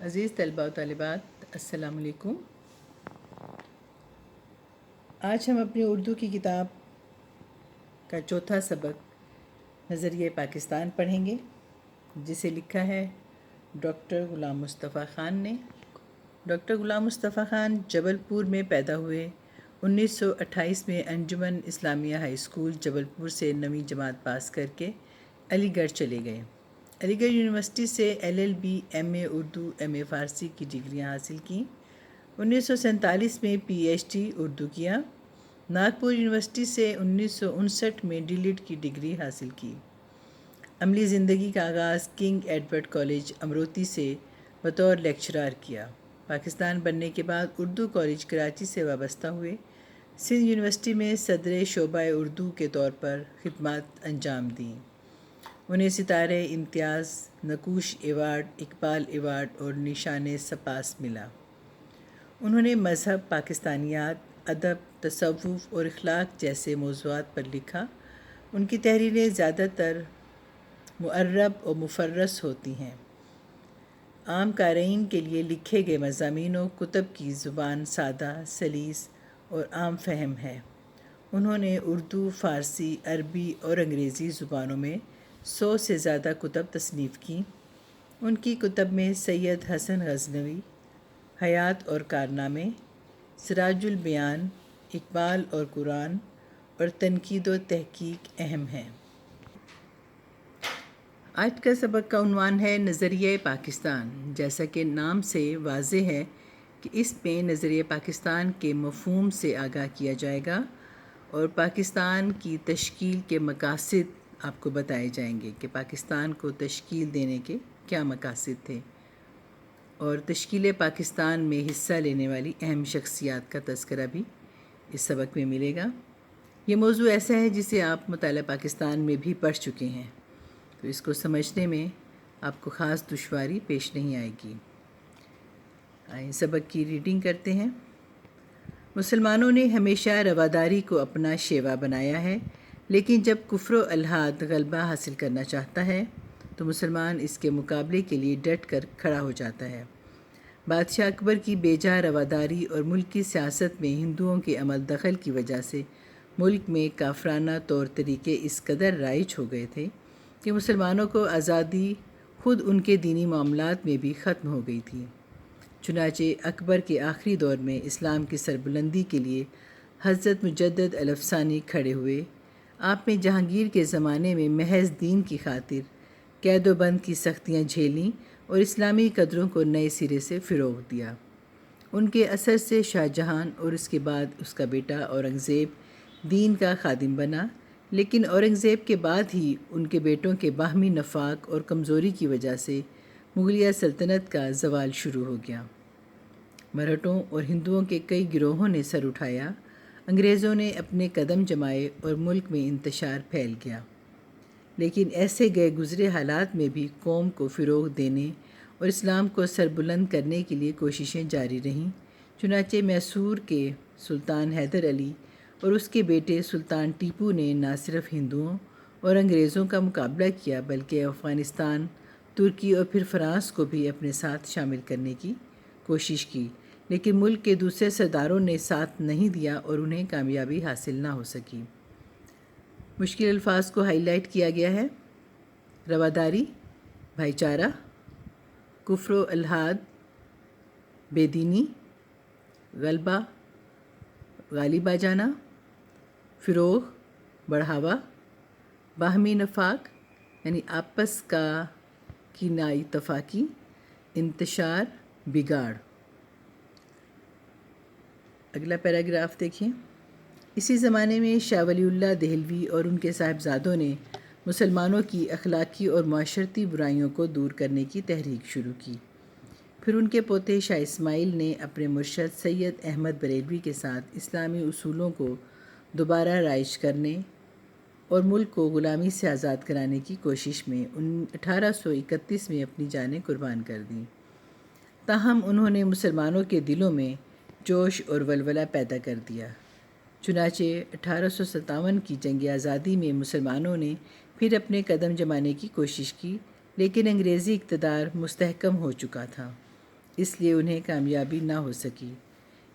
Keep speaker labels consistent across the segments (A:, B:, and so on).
A: عزیز طلباء و طالبات، السلام علیکم۔ آج ہم اپنی اردو کی کتاب کا چوتھا سبق نظریہ پاکستان پڑھیں گے، جسے لکھا ہے ڈاکٹر غلام مصطفیٰ خان نے۔ ڈاکٹر غلام مصطفیٰ خان جبل پور میں پیدا ہوئے۔ 1928 میں انجمن اسلامیہ ہائی اسکول جبل پور سے 9ویں جماعت پاس کر کے علی گڑھ چلے گئے۔ علی گڑھ یونیورسٹی سے LLB MA اردو MA فارسی کی ڈگریاں حاصل کیں۔ 1947 میں PhD اردو کیا۔ ناگپور یونیورسٹی سے 1959 میں DLED کی ڈگری حاصل کی۔ عملی زندگی کا آغاز کنگ ایڈورڈ کالج امروتی سے بطور لیکچرار کیا۔ پاکستان بننے کے بعد اردو کالج کراچی سے وابستہ ہوئے۔ سندھ یونیورسٹی میں صدر شعبہ اردو کے طور پر خدمات انجام دیں۔ انہیں ستارہ امتیاز، نقوش ایوارڈ، اقبال ایوارڈ اور نشان سپاس ملا۔ انہوں نے مذہب، پاکستانیات، ادب، تصوف اور اخلاق جیسے موضوعات پر لکھا۔ ان کی تحریریں زیادہ تر معرب اور مفرس ہوتی ہیں۔ عام قارئین کے لیے لکھے گئے مضامین و کتب کی زبان سادہ، سلیس اور عام فہم ہے۔ انہوں نے اردو، فارسی، عربی اور انگریزی زبانوں میں 100 سے زیادہ کتب تصنیف کیں۔ ان کی کتب میں سید حسن غزنوی، حیات اور کارنامے، سراج البیان، اقبال اور قرآن اور تنقید و تحقیق اہم ہیں۔ آج کا سبق کا عنوان ہے نظریہ پاکستان۔ جیسا کہ نام سے واضح ہے کہ اس میں نظریہ پاکستان کے مفہوم سے آگاہ کیا جائے گا اور پاکستان کی تشکیل کے مقاصد آپ کو بتائے جائیں گے کہ پاکستان کو تشکیل دینے کے کیا مقاصد تھے، اور تشکیل پاکستان میں حصہ لینے والی اہم شخصیات کا تذکرہ بھی اس سبق میں ملے گا۔ یہ موضوع ایسا ہے جسے آپ مطالعہ پاکستان میں بھی پڑھ چکے ہیں، تو اس کو سمجھنے میں آپ کو خاص دشواری پیش نہیں آئے گی۔ آئیں سبق کی ریڈنگ کرتے ہیں۔ مسلمانوں نے ہمیشہ رواداری کو اپنا شیوا بنایا ہے، لیکن جب کفر و الحاد غلبہ حاصل کرنا چاہتا ہے تو مسلمان اس کے مقابلے کے لیے ڈٹ کر کھڑا ہو جاتا ہے۔ بادشاہ اکبر کی بیجا رواداری اور ملک کی سیاست میں ہندوؤں کے عمل دخل کی وجہ سے ملک میں کافرانہ طور طریقے اس قدر رائج ہو گئے تھے کہ مسلمانوں کو آزادی خود ان کے دینی معاملات میں بھی ختم ہو گئی تھی۔ چنانچہ اکبر کے آخری دور میں اسلام کی سربلندی کے لیے حضرت مجدد الافسانی کھڑے ہوئے۔ آپ نے جہانگیر کے زمانے میں محض دین کی خاطر قید و بند کی سختیاں جھیلیں اور اسلامی قدروں کو نئے سرے سے فروغ دیا۔ ان کے اثر سے شاہ جہان اور اس کے بعد اس کا بیٹا اورنگزیب دین کا خادم بنا، لیکن اورنگزیب کے بعد ہی ان کے بیٹوں کے باہمی نفاق اور کمزوری کی وجہ سے مغلیہ سلطنت کا زوال شروع ہو گیا۔ مرہٹوں اور ہندوؤں کے کئی گروہوں نے سر اٹھایا، انگریزوں نے اپنے قدم جمائے اور ملک میں انتشار پھیل گیا۔ لیکن ایسے گئے گزرے حالات میں بھی قوم کو فروغ دینے اور اسلام کو سربلند کرنے کے لیے کوششیں جاری رہیں۔ چنانچہ میسور کے سلطان حیدر علی اور اس کے بیٹے سلطان ٹیپو نے نہ صرف ہندوؤں اور انگریزوں کا مقابلہ کیا بلکہ افغانستان، ترکی اور پھر فرانس کو بھی اپنے ساتھ شامل کرنے کی کوشش کی، لیکن ملک کے دوسرے سرداروں نے ساتھ نہیں دیا اور انہیں کامیابی حاصل نہ ہو سکی۔ مشکل الفاظ کو ہائی لائٹ کیا گیا ہے۔ رواداری، بھائی چارہ، کفر و الحاد، بے دینی، غلبہ، غالب آ جانا، فروغ، بڑھاوا، باہمی نفاق یعنی آپس کی نا اتفاقی، انتشار، بگاڑ۔ اگلا پیراگراف دیکھیں۔ اسی زمانے میں شاہ ولی اللہ دہلوی اور ان کے صاحبزادوں نے مسلمانوں کی اخلاقی اور معاشرتی برائیوں کو دور کرنے کی تحریک شروع کی۔ پھر ان کے پوتے شاہ اسماعیل نے اپنے مرشد سید احمد بریلوی کے ساتھ اسلامی اصولوں کو دوبارہ رائج کرنے اور ملک کو غلامی سے آزاد کرانے کی کوشش میں 1831 میں اپنی جانیں قربان کر دیں۔ تاہم انہوں نے مسلمانوں کے دلوں میں جوش اور ولولہ پیدا کر دیا۔ چنانچہ 1857 کی جنگ آزادی میں مسلمانوں نے پھر اپنے قدم جمانے کی کوشش کی، لیکن انگریزی اقتدار مستحکم ہو چکا تھا۔ اس لیے انہیں کامیابی نہ ہو سکی۔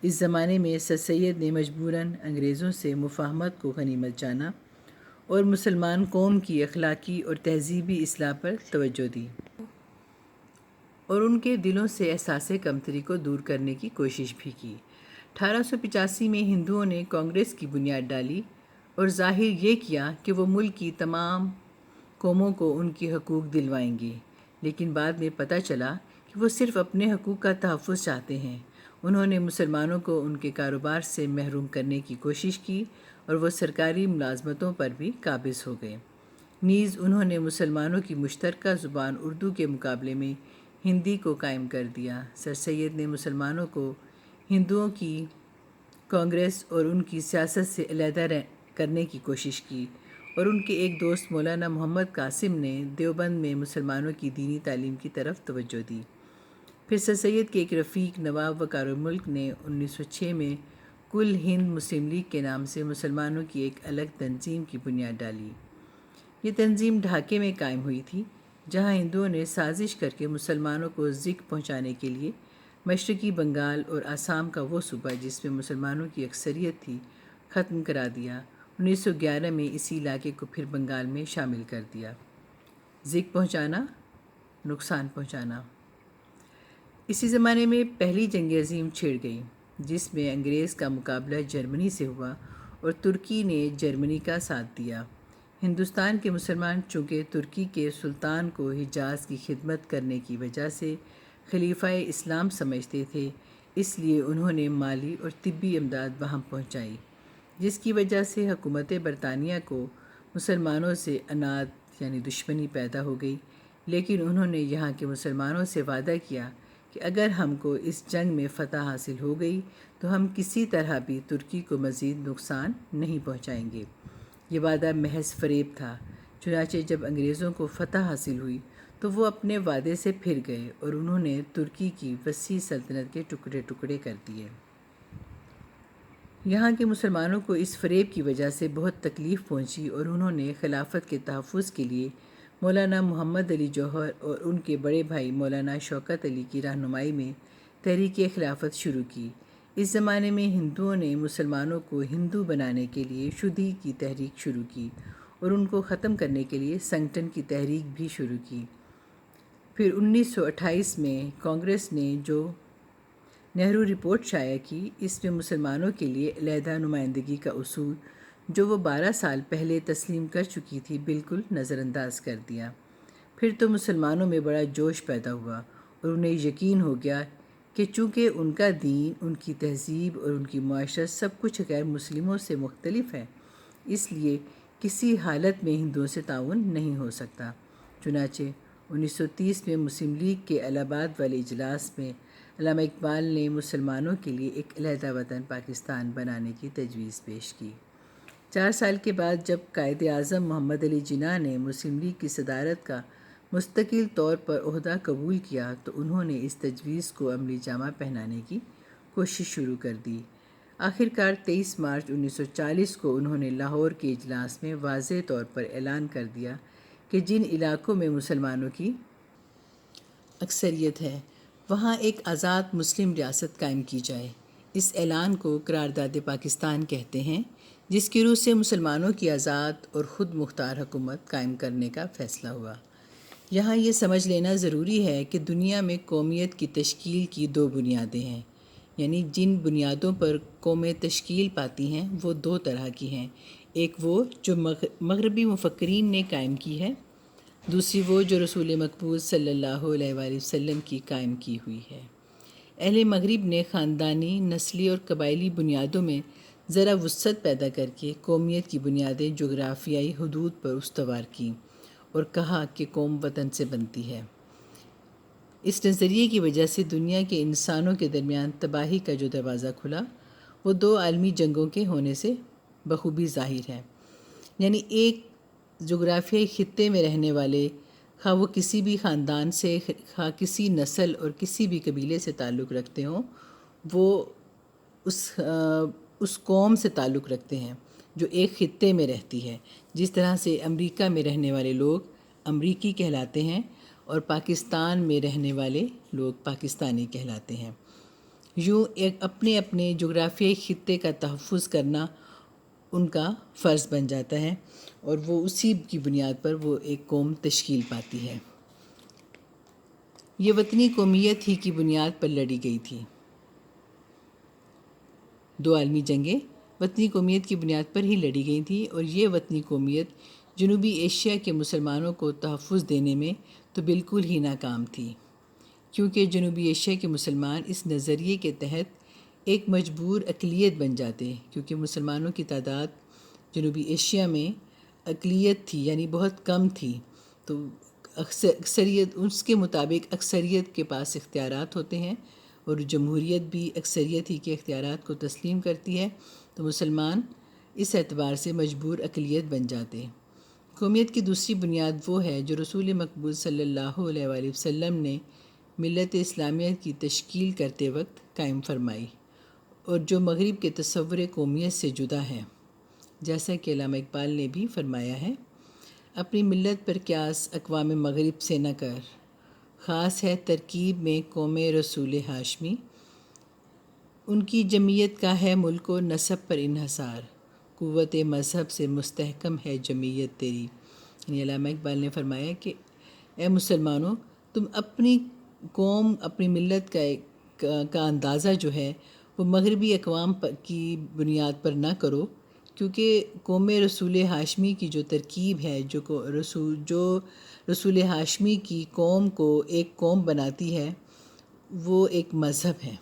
A: اس زمانے میں سر سید نے مجبوراً انگریزوں سے مفاہمت کو غنیمت جانا اور مسلمان قوم کی اخلاقی اور تہذیبی اصلاح پر توجہ دی اور ان کے دلوں سے احساس کمتری کو دور کرنے کی کوشش بھی کی۔ 1885 میں ہندوؤں نے کانگریس کی بنیاد ڈالی اور ظاہر یہ کیا کہ وہ ملک کی تمام قوموں کو ان کی حقوق دلوائیں گے، لیکن بعد میں پتہ چلا کہ وہ صرف اپنے حقوق کا تحفظ چاہتے ہیں۔ انہوں نے مسلمانوں کو ان کے کاروبار سے محروم کرنے کی کوشش کی اور وہ سرکاری ملازمتوں پر بھی قابض ہو گئے۔ نیز انہوں نے مسلمانوں کی مشترکہ زبان اردو کے مقابلے میں ہندی کو قائم کر دیا۔ سر سید نے مسلمانوں کو ہندوؤں کی کانگریس اور ان کی سیاست سے علیحدہ کرنے کی کوشش کی، اور ان کے ایک دوست مولانا محمد قاسم نے دیوبند میں مسلمانوں کی دینی تعلیم کی طرف توجہ دی۔ پھر سر سید کے ایک رفیق نواب وقار الملک نے 1906 میں کل ہند مسلم لیگ کے نام سے مسلمانوں کی ایک الگ تنظیم کی بنیاد ڈالی۔ یہ تنظیم ڈھاکے میں قائم ہوئی تھی، جہاں ہندوؤں نے سازش کر کے مسلمانوں کو ذکر پہنچانے کے لیے مشرقی بنگال اور آسام کا وہ صوبہ جس میں مسلمانوں کی اکثریت تھی ختم کرا دیا۔ 1911 میں اسی علاقے کو پھر بنگال میں شامل کر دیا۔ ذکر پہنچانا، نقصان پہنچانا۔ اسی زمانے میں پہلی جنگ عظیم چھڑ گئی، جس میں انگریز کا مقابلہ جرمنی سے ہوا اور ترکی نے جرمنی کا ساتھ دیا۔ ہندوستان کے مسلمان چونکہ ترکی کے سلطان کو حجاز کی خدمت کرنے کی وجہ سے خلیفہ اسلام سمجھتے تھے، اس لیے انہوں نے مالی اور طبی امداد وہاں پہنچائی، جس کی وجہ سے حکومت برطانیہ کو مسلمانوں سے عناد یعنی دشمنی پیدا ہو گئی، لیکن انہوں نے یہاں کے مسلمانوں سے وعدہ کیا کہ اگر ہم کو اس جنگ میں فتح حاصل ہو گئی تو ہم کسی طرح بھی ترکی کو مزید نقصان نہیں پہنچائیں گے۔ یہ وعدہ محض فریب تھا، چنانچہ جب انگریزوں کو فتح حاصل ہوئی تو وہ اپنے وعدے سے پھر گئے اور انہوں نے ترکی کی وسیع سلطنت کے ٹکڑے ٹکڑے کر دیے۔ یہاں کے مسلمانوں کو اس فریب کی وجہ سے بہت تکلیف پہنچی اور انہوں نے خلافت کے تحفظ کے لیے مولانا محمد علی جوہر اور ان کے بڑے بھائی مولانا شوکت علی کی رہنمائی میں تحریک خلافت شروع کی۔ اس زمانے میں ہندوؤں نے مسلمانوں کو ہندو بنانے کے لیے شدھی کی تحریک شروع کی اور ان کو ختم کرنے کے لیے سنگٹن کی تحریک بھی شروع کی۔ پھر 1928 میں کانگریس نے جو نہرو رپورٹ شائع کی، اس میں مسلمانوں کے لیے علیحدہ نمائندگی کا اصول جو وہ 12 سال پہلے تسلیم کر چکی تھی بالکل نظر انداز کر دیا۔ پھر تو مسلمانوں میں بڑا جوش پیدا ہوا اور انہیں یقین ہو گیا کہ چونکہ ان کا دین، ان کی تہذیب اور ان کی معاشرت سب کچھ غیر مسلموں سے مختلف ہے، اس لیے کسی حالت میں ہندوؤں سے تعاون نہیں ہو سکتا۔ چنانچہ 1930 میں مسلم لیگ کے الہ آباد والے اجلاس میں علامہ اقبال نے مسلمانوں کے لیے ایک علیحدہ وطن پاکستان بنانے کی تجویز پیش کی۔ 4 سال کے بعد جب قائد اعظم محمد علی جناح نے مسلم لیگ کی صدارت کا مستقل طور پر عہدہ قبول کیا تو انہوں نے اس تجویز کو عملی جامہ پہنانے کی کوشش شروع کر دی۔ آخرکار 23 مارچ 1940 کو انہوں نے لاہور کے اجلاس میں واضح طور پر اعلان کر دیا کہ جن علاقوں میں مسلمانوں کی اکثریت ہے وہاں ایک آزاد مسلم ریاست قائم کی جائے۔ اس اعلان کو قرارداد پاکستان کہتے ہیں، جس کی روح سے مسلمانوں کی آزاد اور خود مختار حکومت قائم کرنے کا فیصلہ ہوا۔ یہاں یہ سمجھ لینا ضروری ہے کہ دنیا میں قومیت کی تشکیل کی 2 بنیادیں ہیں، یعنی جن بنیادوں پر قومیں تشکیل پاتی ہیں وہ 2 طرح کی ہیں، ایک وہ جو مغربی مفکرین نے قائم کی ہے، دوسری وہ جو رسول مقبول صلی اللہ علیہ وآلہ وسلم کی قائم کی ہوئی ہے۔ اہل مغرب نے خاندانی، نسلی اور قبائلی بنیادوں میں ذرا وسعت پیدا کر کے قومیت کی بنیادیں جغرافیائی حدود پر استوار کیں اور کہا کہ قوم وطن سے بنتی ہے۔ اس نظریے کی وجہ سے دنیا کے انسانوں کے درمیان تباہی کا جو دروازہ کھلا وہ 2 عالمی جنگوں کے ہونے سے بخوبی ظاہر ہے۔ یعنی ایک جغرافیائی خطے میں رہنے والے، خواہ وہ کسی بھی خاندان سے، خواہ کسی نسل اور کسی بھی قبیلے سے تعلق رکھتے ہوں، وہ اس قوم سے تعلق رکھتے ہیں جو ایک خطے میں رہتی ہے۔ جس طرح سے امریکہ میں رہنے والے لوگ امریکی کہلاتے ہیں اور پاکستان میں رہنے والے لوگ پاکستانی کہلاتے ہیں۔ یوں ایک اپنے اپنے جغرافیائی خطے کا تحفظ کرنا ان کا فرض بن جاتا ہے اور وہ اسی کی بنیاد پر وہ ایک قوم تشکیل پاتی ہے۔ یہ وطنی قومیت ہی کی بنیاد پر لڑی گئی تھی۔ دو عالمی جنگیں وطنی قومیت کی بنیاد پر ہی لڑی گئی تھیں، اور یہ وطنی قومیت جنوبی ایشیا کے مسلمانوں کو تحفظ دینے میں تو بالکل ہی ناکام تھی، کیونکہ جنوبی ایشیا کے مسلمان اس نظریے کے تحت ایک مجبور اقلیت بن جاتے، کیونکہ مسلمانوں کی تعداد جنوبی ایشیا میں اقلیت تھی، یعنی بہت کم تھی، تو اکثریت اس کے مطابق اکثریت کے پاس اختیارات ہوتے ہیں، اور جمہوریت بھی اکثریت ہی کے اختیارات کو تسلیم کرتی ہے، تو مسلمان اس اعتبار سے مجبور اقلیت بن جاتے ہیں۔ قومیت کی دوسری بنیاد وہ ہے جو رسول مقبول صلی اللہ علیہ وآلہ وسلم نے ملت اسلامیہ کی تشکیل کرتے وقت قائم فرمائی، اور جو مغرب کے تصور قومیت سے جدا ہے، جیسا کہ علامہ اقبال نے بھی فرمایا ہے: اپنی ملت پر قیاس اقوام مغرب سے نہ کر، خاص ہے ترکیب میں قوم رسول ہاشمی، ان کی جمعیت کا ہے ملک و نسب پر انحصار، قوت مذہب سے مستحکم ہے جمعیت تیری۔ یعنی علامہ اقبال نے فرمایا کہ اے مسلمانوں، تم اپنی قوم، اپنی ملت کا اندازہ جو ہے وہ مغربی اقوام کی بنیاد پر نہ کرو، کیونکہ قوم رسول ہاشمی کی جو ترکیب ہے، جو رسول ہاشمی کی قوم کو ایک قوم بناتی ہے، وہ ایک مذہب ہے،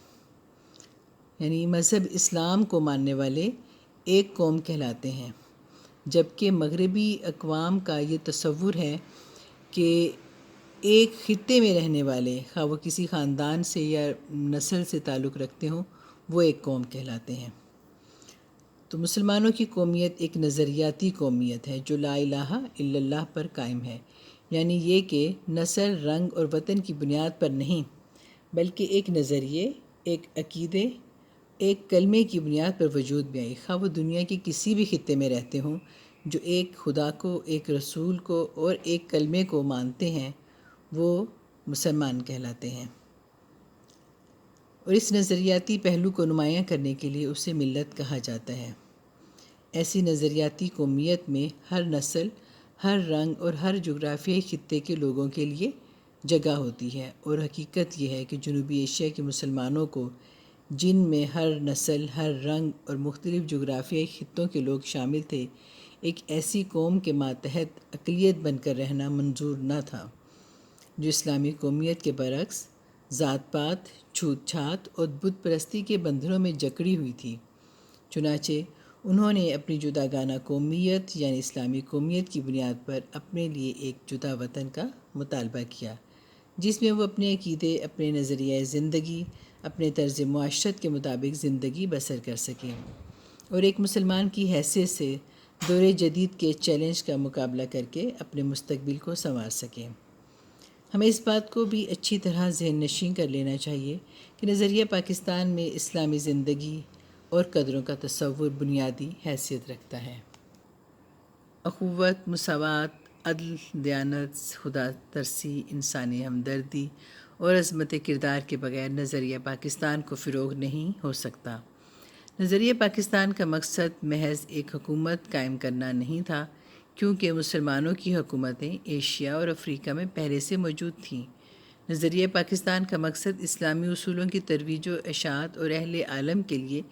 A: یعنی مذہب اسلام کو ماننے والے ایک قوم کہلاتے ہیں، جبکہ مغربی اقوام کا یہ تصور ہے کہ ایک خطے میں رہنے والے، خواہ وہ کسی خاندان سے یا نسل سے تعلق رکھتے ہوں، وہ ایک قوم کہلاتے ہیں۔ تو مسلمانوں کی قومیت ایک نظریاتی قومیت ہے جو لا الہ الا اللہ پر قائم ہے، یعنی یہ کہ نسل، رنگ اور وطن کی بنیاد پر نہیں، بلکہ ایک نظریے، ایک عقیدے، ایک کلمے کی بنیاد پر وجود میں آئی، خواہ وہ دنیا کے کسی بھی خطے میں رہتے ہوں، جو ایک خدا کو، ایک رسول کو اور ایک کلمے کو مانتے ہیں، وہ مسلمان کہلاتے ہیں۔ اور اس نظریاتی پہلو کو نمایاں کرنے کے لیے اسے ملت کہا جاتا ہے۔ ایسی نظریاتی قومیت میں ہر نسل، ہر رنگ اور ہر جغرافیائی خطے کے لوگوں کے لیے جگہ ہوتی ہے، اور حقیقت یہ ہے کہ جنوبی ایشیا کے مسلمانوں کو، جن میں ہر نسل، ہر رنگ اور مختلف جغرافیائی خطوں کے لوگ شامل تھے، ایک ایسی قوم کے ماتحت اقلیت بن کر رہنا منظور نہ تھا، جو اسلامی قومیت کے برعکس ذات پات، چھوت چھات اور بت پرستی کے بندھنوں میں جکڑی ہوئی تھی۔ چنانچہ انہوں نے اپنی جداگانہ قومیت یعنی اسلامی قومیت کی بنیاد پر اپنے لیے ایک جدا وطن کا مطالبہ کیا، جس میں وہ اپنے عقیدے، اپنے نظریہ زندگی، اپنے طرز معاشرت کے مطابق زندگی بسر کر سکیں، اور ایک مسلمان کی حیثیت سے دور جدید کے چیلنج کا مقابلہ کر کے اپنے مستقبل کو سنوار سکیں۔ ہمیں اس بات کو بھی اچھی طرح ذہن نشین کر لینا چاہیے کہ نظریہ پاکستان میں اسلامی زندگی اور قدروں کا تصور بنیادی حیثیت رکھتا ہے۔ اخوت، مساوات، عدل، دیانت، خدا ترسی، انسانی ہمدردی اور عظمت کردار کے بغیر نظریہ پاکستان کو فروغ نہیں ہو سکتا۔ نظریہ پاکستان کا مقصد محض ایک حکومت قائم کرنا نہیں تھا، کیونکہ مسلمانوں کی حکومتیں ایشیا اور افریقہ میں پہلے سے موجود تھیں۔ نظریہ پاکستان کا مقصد اسلامی اصولوں کی ترویج و اشاعت اور اہل عالم کے لیے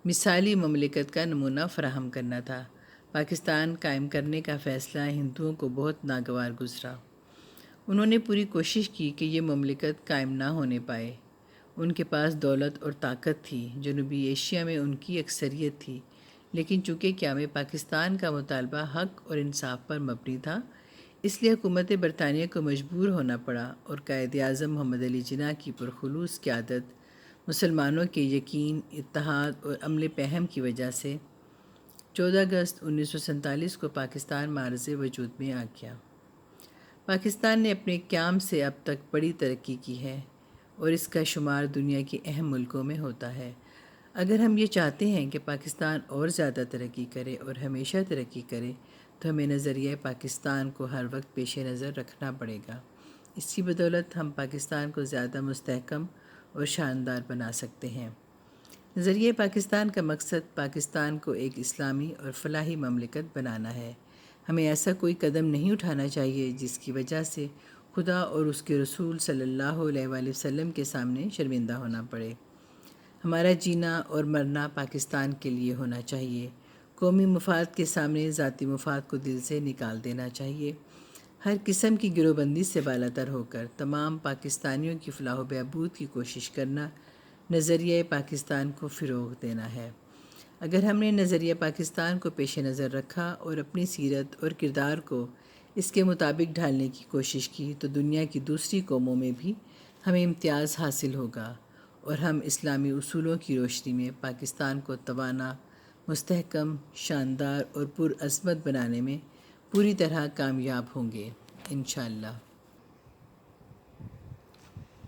A: مثالی مملکت کا نمونہ فراہم کرنا تھا۔ پاکستان قائم کرنے کا فیصلہ ہندوؤں کو بہت ناگوار گزرا۔ انہوں نے پوری کوشش کی کہ یہ مملکت قائم نہ ہونے پائے۔ ان کے پاس دولت اور طاقت تھی، جنوبی ایشیا میں ان کی اکثریت تھی، لیکن چونکہ قیام پاکستان کا مطالبہ حق اور انصاف پر مبنی تھا، اس لیے حکومت برطانیہ کو مجبور ہونا پڑا، اور قائد اعظم محمد علی جناح کی پرخلوص قیادت، مسلمانوں کے یقین، اتحاد اور عمل پہم کی وجہ سے 14 اگست 1947 کو پاکستان معرض وجود میں آ گیا۔ پاکستان نے اپنے قیام سے اب تک بڑی ترقی کی ہے، اور اس کا شمار دنیا کے اہم ملکوں میں ہوتا ہے۔ اگر ہم یہ چاہتے ہیں کہ پاکستان اور زیادہ ترقی کرے اور ہمیشہ ترقی کرے، تو ہمیں نظریہ پاکستان کو ہر وقت پیش نظر رکھنا پڑے گا، اس کی بدولت ہم پاکستان کو زیادہ مستحکم اور شاندار بنا سکتے ہیں۔ نظریہ پاکستان کا مقصد پاکستان کو ایک اسلامی اور فلاحی مملکت بنانا ہے۔ ہمیں ایسا کوئی قدم نہیں اٹھانا چاہیے جس کی وجہ سے خدا اور اس کے رسول صلی اللہ علیہ وآلہ وسلم کے سامنے شرمندہ ہونا پڑے۔ ہمارا جینا اور مرنا پاکستان کے لیے ہونا چاہیے۔ قومی مفاد کے سامنے ذاتی مفاد کو دل سے نکال دینا چاہیے۔ ہر قسم کی گروہ بندی سے بالاتر ہو کر تمام پاکستانیوں کی فلاح و بہبود کی کوشش کرنا نظریہ پاکستان کو فروغ دینا ہے۔ اگر ہم نے نظریہ پاکستان کو پیش نظر رکھا اور اپنی سیرت اور کردار کو اس کے مطابق ڈھالنے کی کوشش کی تو دنیا کی دوسری قوموں میں بھی ہمیں امتیاز حاصل ہوگا اور ہم اسلامی اصولوں کی روشنی میں پاکستان کو توانا، مستحکم، شاندار اور پرعظمت بنانے میں پوری طرح کامیاب ہوں گے انشاءاللہ۔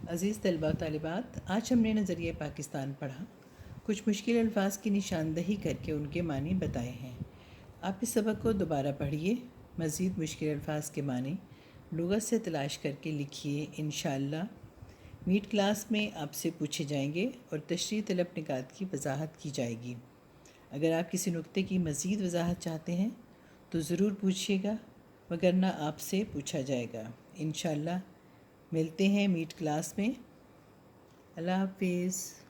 A: عزیز طلباء و طالبات، آج ہم نے نظریہ پاکستان پڑھا۔ کچھ مشکل الفاظ کی نشاندہی کر کے ان کے معنی بتائے ہیں۔ آپ اس سبق کو دوبارہ پڑھیے، مزید مشکل الفاظ کے معنی لغت سے تلاش کر کے لکھیے انشاءاللہ۔ میٹ کلاس میں آپ سے پوچھے جائیں گے اور تشریح طلب نکات کی وضاحت کی جائے گی۔ اگر آپ کسی نقطے کی مزید وضاحت چاہتے ہیں تو ضرور پوچھیے گا، وگرنہ آپ سے پوچھا جائے گا انشاءاللہ۔ ملتے ہیں میٹ کلاس میں۔ اللہ حافظ۔